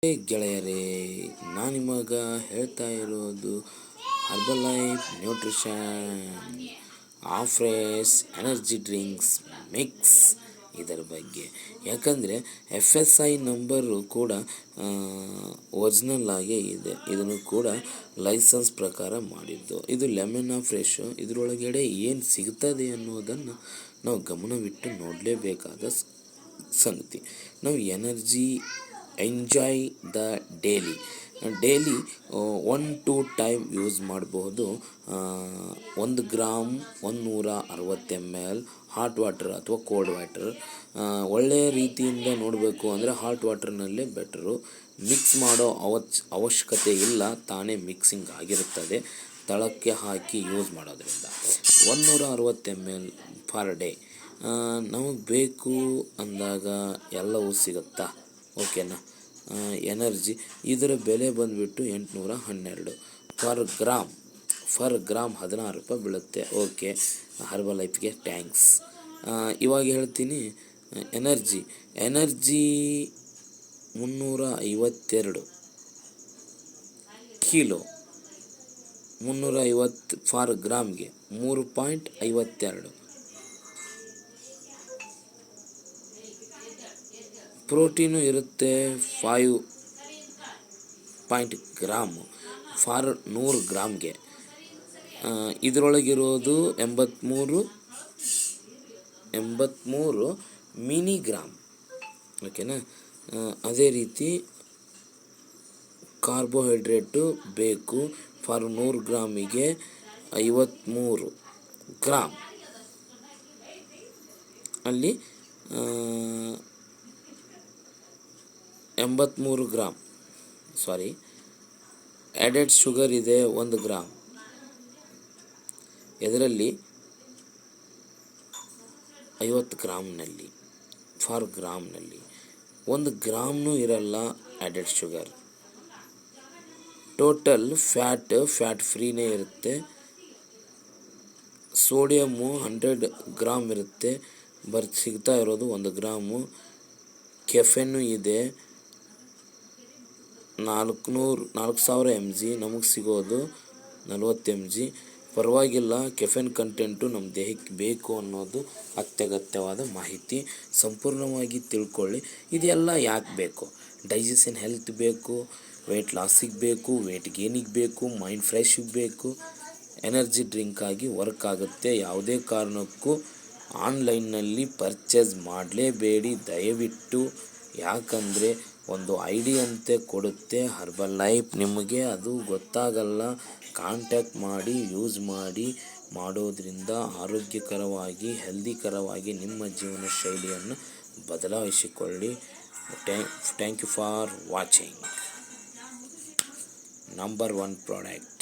ಹೇ ಗೆಳೆಯರೇ, ನಾನು ನಿಮಗ ಹೇಳ್ತಾ ಇರೋದು Herbalife nutrition afresh energy drinks mix ಇದರ ಬಗ್ಗೆ. ಯಾಕಂದರೆ FSI ನಂಬರು ಕೂಡ ಒರಿಜಿನಲ್ ಆಗೇ ಇದೆ. ಇದನ್ನು ಕೂಡ ಲೈಸೆನ್ಸ್ ಪ್ರಕಾರ ಮಾಡಿದ್ದು. ಇದು ಲೆಮನ್ ಫ್ರೆಶ್. ಇದರೊಳಗಡೆ ಏನು ಸಿಗ್ತದೆ ಅನ್ನೋದನ್ನು ನಾವು ಗಮನವಿಟ್ಟು ನೋಡಲೇಬೇಕಾದ ಸಂಗತಿ. ನಾವು energy enjoy the daily 1-2 time use ಮಾಡಬಹುದು. 1 ಗ್ರಾಮ್ 160 ml ಹಾಟ್ ವಾಟರ್ ಅಥವಾ ಕೋಲ್ಡ್ ವಾಟರ್. ಒಳ್ಳೆಯ ರೀತಿಯಿಂದ ನೋಡಬೇಕು ಅಂದರೆ ಹಾಟ್ ವಾಟರ್ನಲ್ಲೇ ಬೆಟರು. ಮಿಕ್ಸ್ ಮಾಡೋ ಅವಶ್ಯಕತೆ ಇಲ್ಲ, ತಾನೇ ಮಿಕ್ಸಿಂಗ್ ಆಗಿರುತ್ತದೆ ತಳಕ್ಕೆ ಹಾಕಿ ಯೂಸ್ ಮಾಡೋದ್ರಿಂದ. 160 ml ಪರ್ ಡೇ. ನಮಗೆ ಬೇಕು ಅಂದಾಗ ಎಲ್ಲವೂ ಸಿಗುತ್ತಾ? ಓಕೆನಾ. ಎನರ್ಜಿ ಇದರ ಬೆಲೆ ಬಂದುಬಿಟ್ಟು 812 ಫರ್ ಗ್ರಾಮ್ 16 ರೂಪಾಯಿ ಬೀಳುತ್ತೆ. ಓಕೆ, ಹರ್ಬಲೈಫ್ಗೆ ಥ್ಯಾಂಕ್ಸ್. ಇವಾಗ ಹೇಳ್ತೀನಿ. ಎನರ್ಜಿ 352 ಕಿಲೋ, 350 ಫಾರ್ ಗ್ರಾಮ್ಗೆ 3.52. ಪ್ರೋಟೀನು ಇರುತ್ತೆ 5 ಗ್ರಾಮ್ ಫಾರ್ 100 ಗ್ರಾಮ್ಗೆ. ಇದರೊಳಗಿರೋದು 83 ಮಿಲಿಗ್ರಾಮ್. ಓಕೆನಾ. ಅದೇ ರೀತಿ ಕಾರ್ಬೋಹೈಡ್ರೇಟು ಬೇಕು ಫಾರ್ 100 ಗ್ರಾಮಿಗೆ 53 ಗ್ರಾಮ್. ಅಲ್ಲಿ 83 ಗ್ರಾಮ್. ಆ್ಯಡೆಡ್ ಶುಗರ್ ಇದೆ 1 ಗ್ರಾಮ್. ಇದರಲ್ಲಿ 50 ಗ್ರಾಮ್ನಲ್ಲಿ ಫಾರ್ ಗ್ರಾಮ್ನಲ್ಲಿ 1 ಗ್ರಾಮ್ನೂ ಇರಲ್ಲ ಆ್ಯಡೆಡ್ ಶುಗರ್. ಟೋಟಲ್ ಫ್ಯಾಟ್ ಫ್ರೀನೇ ಇರುತ್ತೆ. ಸೋಡಿಯಮ್ಮು 100 ಗ್ರಾಮ್ ಇರುತ್ತೆ, ಸಿಗ್ತಾ ಇರೋದು 1 ಗ್ರಾಮು. ಕೆಫೆನ್ನು ಇದೆ 4000 mg, ನಮಗೆ ಸಿಗೋದು 40 mg. ಪರವಾಗಿಲ್ಲ, ಕೆಫೆನ್ ಕಂಟೆಂಟು ನಮ್ಮ ದೇಹಕ್ಕೆ ಬೇಕು ಅನ್ನೋದು ಅತ್ಯಗತ್ಯವಾದ ಮಾಹಿತಿ. ಸಂಪೂರ್ಣವಾಗಿ ತಿಳ್ಕೊಳ್ಳಿ. ಇದೆಲ್ಲ ಯಾಕೆ ಬೇಕು? ಡೈಜೆಷನ್ ಹೆಲ್ತ್ ಬೇಕು, ವೆಯ್ಟ್ ಲಾಸಿಗೆ ಬೇಕು, ವೆಯ್ಟ್ ಗೇನಿಗೆ ಬೇಕು, ಮೈಂಡ್ ಫ್ರೆಶ್ಗೆ ಬೇಕು. ಎನರ್ಜಿ ಡ್ರಿಂಕ್ ಆಗಿ ವರ್ಕ್ ಆಗುತ್ತೆ. ಯಾವುದೇ ಕಾರಣಕ್ಕೂ ಆನ್ಲೈನ್ನಲ್ಲಿ ಪರ್ಚೇಸ್ ಮಾಡಲೇಬೇಡಿ ದಯವಿಟ್ಟು. ಯಾಕಂದರೆ ಒಂದು ಐಡಿಯಾ ಅಂತೆ ಕೊಡುತ್ತೆ ಹರ್ಬಲೈಫ್, ನಿಮಗೆ ಅದು ಗೊತ್ತಾಗಲ್ಲ. ಕಾಂಟ್ಯಾಕ್ಟ್ ಮಾಡಿ, ಯೂಸ್ ಮಾಡೋದ್ರಿಂದ ಆರೋಗ್ಯಕರವಾಗಿ ಹೆಲ್ದಿಕರವಾಗಿ ನಿಮ್ಮ ಜೀವನ ಶೈಲಿಯನ್ನು ಬದಲಾಯಿಸಿಕೊಳ್ಳಿ. Thank you for watching. Number 1 product.